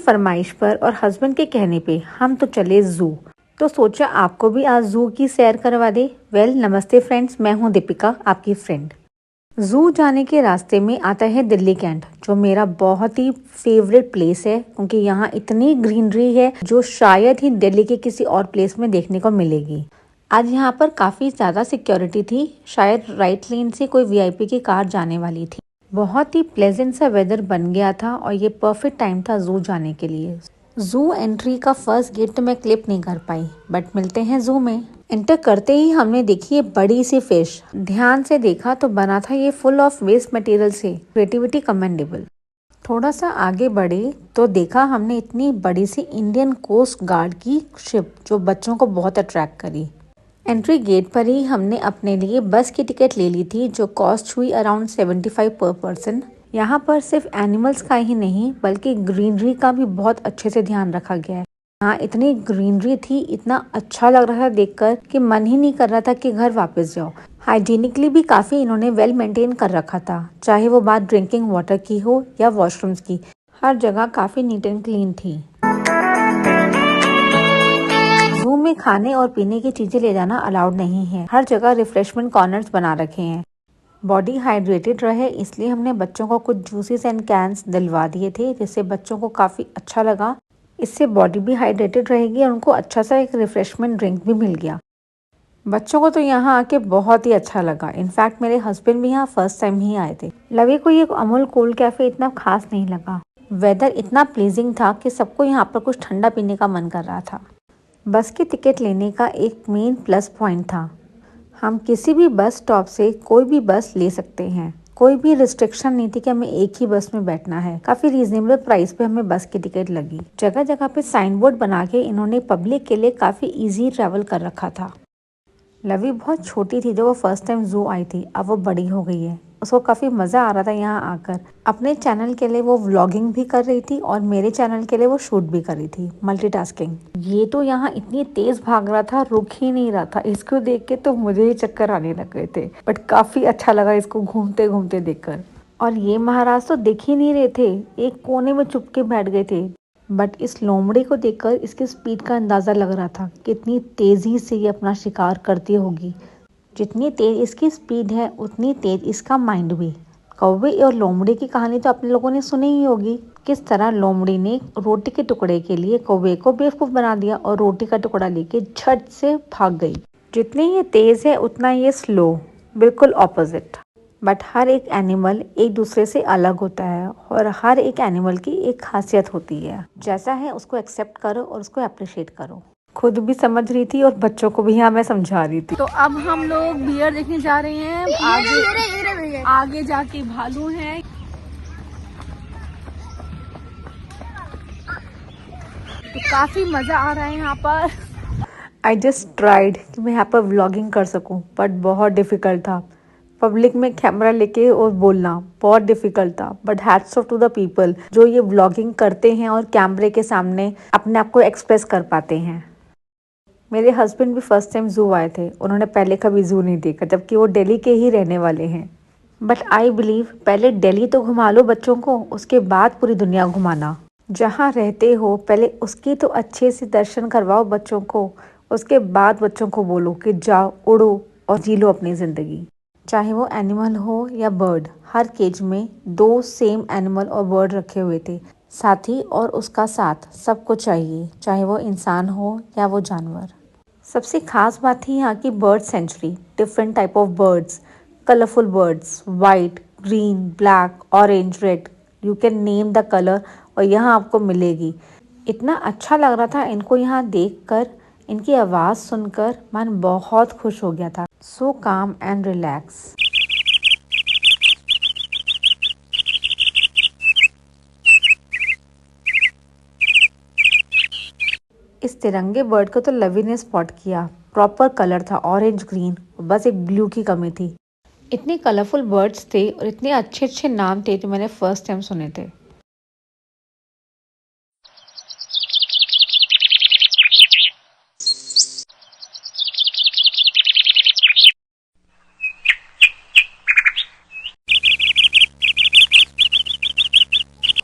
फरमाइश पर और हस्बैंड के कहने पे हम तो चले जू। तो सोचा आपको भी आज जू की सैर करवा दे। नमस्ते फ्रेंड्स, मैं हूँ दीपिका, आपकी फ्रेंड। जू जाने के रास्ते में आता है दिल्ली कैंट, जो मेरा बहुत ही फेवरेट प्लेस है क्योंकि यहाँ इतनी ग्रीनरी है जो शायद ही दिल्ली के किसी और प्लेस में देखने को मिलेगी। आज यहाँ पर काफी ज्यादा सिक्योरिटी थी, शायद राइट लेन से कोई वीआईपी की कार जाने वाली थी। बहुत ही प्लेजेंट सा वेदर बन गया था और ये परफेक्ट टाइम था जू जाने के लिए। जू एंट्री का फर्स्ट गेट तो मैं क्लिप नहीं कर पाई, बट मिलते हैं जू में। एंटर करते ही हमने देखी ये बड़ी सी फिश। ध्यान से देखा तो बना था ये फुल ऑफ वेस्ट मटेरियल से। Creativity commendable. थोड़ा सा आगे बढ़े तो देखा हमने इतनी बड़ी सी इंडियन कोस्ट गार्ड की शिप, जो बच्चों को बहुत अट्रैक्ट करी। एंट्री गेट पर ही हमने अपने लिए बस की टिकट ले ली थी, जो कॉस्ट हुई अराउंड 75 पर पर्सन। यहाँ पर सिर्फ एनिमल्स का ही नहीं बल्कि ग्रीनरी का भी बहुत अच्छे से ध्यान रखा गया है। यहाँ इतनी ग्रीनरी थी, इतना अच्छा लग रहा था देखकर कि मन ही नहीं कर रहा था कि घर वापस जाओ। हाइजीनिकली भी काफी इन्होंने वेल मेंटेन कर रखा था, चाहे वो बात ड्रिंकिंग वाटर की हो या वॉशरूम्स की। हर जगह काफी नीट एंड क्लीन थी। जू में खाने और पीने की चीजें ले जाना अलाउड नहीं है। हर जगह रिफ्रेशमेंट कॉर्नर्स बना रखे हैं। बॉडी हाइड्रेटेड रहे इसलिए हमने बच्चों को कुछ जूसेस एंड कैंस दिलवा दिए थे, जिससे बच्चों को काफी अच्छा लगा। इससे बॉडी भी हाइड्रेटेड रहेगी और उनको अच्छा सा एक रिफ्रेशमेंट ड्रिंक भी मिल गया। बच्चों को तो यहाँ आके बहुत ही अच्छा लगा। इनफैक्ट मेरे हस्बैंड भी यहाँ फर्स्ट टाइम ही आए थे। लवी को ये अमूल कोल्ड कैफे इतना खास नहीं लगा। वेदर इतना प्लीजिंग था कि सबको यहाँ पर कुछ ठंडा पीने का मन कर रहा था। बस की टिकट लेने का एक मेन प्लस पॉइंट था, हम किसी भी बस स्टॉप से कोई भी बस ले सकते हैं। कोई भी रिस्ट्रिक्शन नहीं थी कि हमें एक ही बस में बैठना है। काफी रीजनेबल प्राइस पे हमें बस की टिकट लगी। जगह जगह पे साइन बोर्ड बना के इन्होंने पब्लिक के लिए काफी इजी ट्रैवल कर रखा था। लवी बहुत छोटी थी जब वो फर्स्ट टाइम जू आई थी, अब वो बड़ी हो गई है। उसको काफी मजा आ रहा था यहाँ आकर। अपने चैनल के लिए वो व्लॉगिंग भी कर रही थी और मेरे चैनल के लिए वो शूट भी कर रही थी, मल्टीटास्किंग। ये तो यहाँ इतनी तेज भाग रहा था, रुक ही नहीं रहा था। इसको देख के तो मुझे ही चक्कर आने लग गए थे, बट काफी अच्छा लगा इसको घूमते घूमते देखकर। और ये महाराज तो दिख ही नहीं रहे थे, एक कोने में चुप के बैठ गए थे। बट इस लोमड़ी को देखकर इसकी स्पीड का अंदाजा लग रहा था, कितनी तेजी से ये अपना शिकार करती होगी। जितनी तेज इसकी स्पीड है उतनी तेज इसका माइंड भी। कौवे और लोमड़ी की कहानी तो आप लोगों ने सुनी ही होगी, किस तरह लोमड़ी ने रोटी के टुकड़े के लिए कौवे को बेवकूफ बना दिया और रोटी का टुकड़ा लेके झट से भाग गई। जितनी ये तेज है उतना ये स्लो, बिल्कुल ऑपोजिट। बट हर एक एनिमल एक दूसरे से अलग होता है और हर एक एनिमल की एक खासियत होती है। जैसा है उसको एक्सेप्ट करो और उसको अप्रिशिएट करो। खुद भी समझ रही थी और बच्चों को भी यहाँ मैं समझा रही थी। तो अब हम लोग बियर देखने जा रहे हैं। आगे जाके भालू हैं। तो काफी मजा आ रहा है यहाँ पर। आई जस्ट ट्राइड कि मैं यहाँ पर व्लॉगिंग कर सकूं, बट बहुत डिफिकल्ट था। पब्लिक में कैमरा लेके और बोलना बहुत डिफिकल्ट था, but hats off to the people जो ये व्लॉगिंग करते हैं और कैमरे के सामने अपने आप को एक्सप्रेस कर पाते हैं। मेरे हस्बैंड भी फर्स्ट टाइम जू आए थे, उन्होंने पहले कभी जू नहीं देखा, जबकि वो दिल्ली के ही रहने वाले हैं। बट आई बिलीव पहले दिल्ली तो घुमा लो बच्चों को, उसके बाद पूरी दुनिया घुमाना। जहाँ रहते हो पहले उसकी तो अच्छे से दर्शन करवाओ बच्चों को, उसके बाद बच्चों को बोलो कि जाओ उड़ो और जी लो अपनी जिंदगी। चाहे वो एनिमल हो या बर्ड, हर केज में 2 सेम एनिमल और बर्ड रखे हुए थे। साथी और उसका साथ सबको चाहिए, चाहे वो इंसान हो या वो जानवर। सबसे खास बात थी यहाँ की bird sanctuary. Different type of birds, colourful birds, white, green, black, orange, red, you can name the colour और यहाँ आपको मिलेगी। इतना अच्छा लग रहा था इनको यहाँ देखकर, इनकी आवाज़ सुनकर मन बहुत खुश हो गया था। सो काम एंड रिलैक्स। इस तिरंगे बर्ड को तो लवी ने स्पॉट किया। प्रॉपर कलर था ऑरेंज ग्रीन, बस एक ब्लू की कमी थी। इतने कलरफुल बर्ड्स थे और इतने अच्छे अच्छे नाम थे जो मैंने फर्स्ट टाइम सुने थे।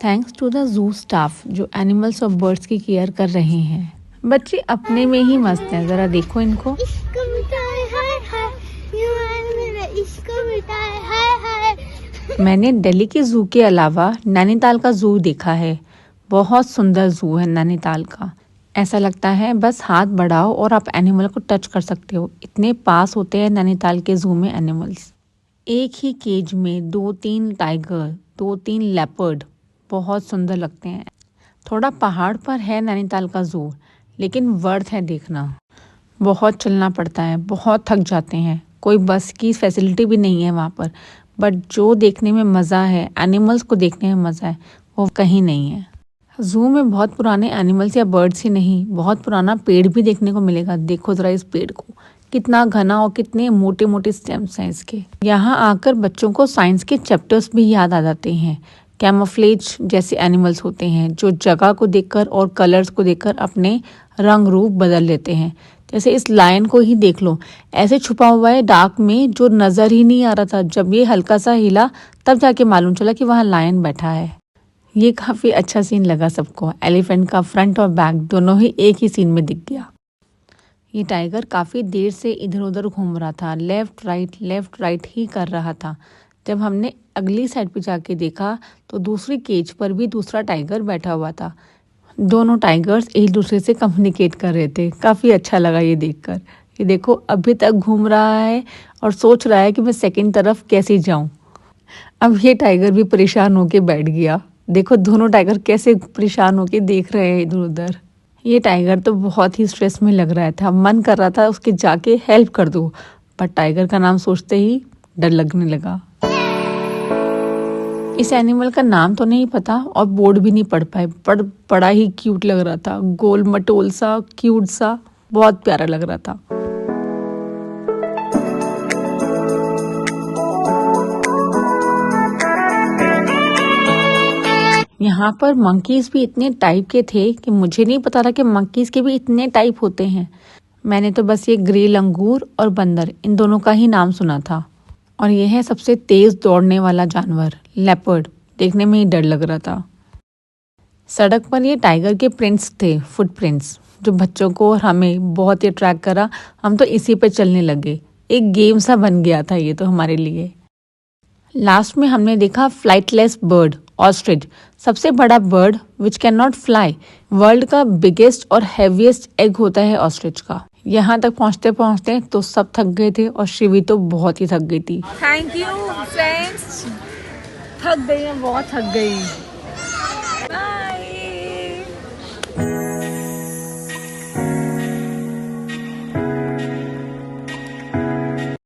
Thanks to the zoo staff जो एनिमल्स और बर्ड्स की केयर कर रहे हैं। बच्चे अपने में ही मस्त हैं, जरा देखो इनको। इसको मिटाए हाय हाय, मेरा इसको मिटाए हाय हाय। मैंने दिल्ली के जू के अलावा नैनीताल का जू देखा है। बहुत सुंदर जू है नैनीताल का। ऐसा लगता है बस हाथ बढ़ाओ और आप एनिमल को टच कर सकते हो, इतने पास होते हैं नैनीताल के जू में एनिमल्स। एक ही केज में 2-3 टाइगर, 2-3 लेपर्ड, बहुत सुंदर लगते हैं। थोड़ा पहाड़ पर है नैनीताल का जू, लेकिन वर्थ है देखना। बहुत चलना पड़ता है, बहुत थक जाते हैं, कोई बस की फैसिलिटी भी नहीं है वहाँ पर, बट जो देखने में मज़ा है, एनिमल्स को देखने में मज़ा है, वो कहीं नहीं है। जू में बहुत पुराने एनिमल्स या बर्ड्स ही नहीं, बहुत पुराना पेड़ भी देखने को मिलेगा। देखो जरा इस पेड़ को, कितना घना और कितने मोटे मोटे स्टेम्स हैं इसके। यहाँ आकर बच्चों को साइंस के चैप्टर्स भी याद आ जाते हैं। कैमोफ्लेज जैसे एनिमल्स होते हैं जो जगह को देखकर और कलर्स को देखकर अपने रंग रूप बदल लेते हैं। जैसे इस लायन को ही देख लो, ऐसे छुपा हुआ है डार्क में जो नजर ही नहीं आ रहा था। जब ये हल्का सा हिला तब जाके मालूम चला कि वहाँ लायन बैठा है। ये काफी अच्छा सीन लगा सबको। एलिफेंट का फ्रंट और बैक दोनों ही एक ही सीन में दिख गया। ये टाइगर काफी देर से इधर उधर घूम रहा था, लेफ्ट राइट ही कर रहा था। जब हमने अगली साइड पे जाके देखा तो दूसरी केज पर भी दूसरा टाइगर बैठा हुआ था। दोनों टाइगर्स एक दूसरे से कम्युनिकेट कर रहे थे। काफी अच्छा लगा ये देखकर। ये देखो अभी तक घूम रहा है और सोच रहा है कि मैं सेकंड तरफ कैसे जाऊं। अब ये टाइगर भी परेशान होके बैठ गया। देखो दोनों टाइगर कैसे परेशान होके देख रहे हैं इधर उधर। ये टाइगर तो बहुत ही स्ट्रेस में लग रहा था, मन कर रहा था उसके जाके हेल्प कर दूं, पर टाइगर का नाम सोचते ही डर लगने लगा। इस एनिमल का नाम तो नहीं पता और बोर्ड भी नहीं पढ़ पाए, पर बड़ा ही क्यूट लग रहा था, गोल मटोल सा, क्यूट सा, बहुत प्यारा लग रहा था। यहाँ पर मंकीज भी इतने टाइप के थे कि मुझे नहीं पता था कि मंकीज के भी इतने टाइप होते हैं। मैंने तो बस ये ग्रे लंगूर और बंदर, इन दोनों का ही नाम सुना था। और ये है सबसे तेज दौड़ने वाला जानवर, लेपर्ड। देखने में ही डर लग रहा था। सड़क पर ये टाइगर के प्रिंट्स थे, फुटप्रिंट्स, जो बच्चों को और हमें बहुत ही अट्रैक्ट करा। हम तो इसी पे चलने लगे। एक गेम सा बन गया था ये तो हमारे लिए। लास्ट में हमने देखा फ्लाइटलेस बर्ड, ऑस्ट्रिच, सबसे बड़ा bird which can not fly. World का बिगेस्ट और हैवीएस्ट एग होता है ऑस्ट्रिच का। यहाँ तक पहुँचते पहुँचते तो सब थक गए थे और शिवी तो बहुत ही थक गई थी। थैंक यू फ्रेंड्स, थक गई हैं, बहुत थक गई।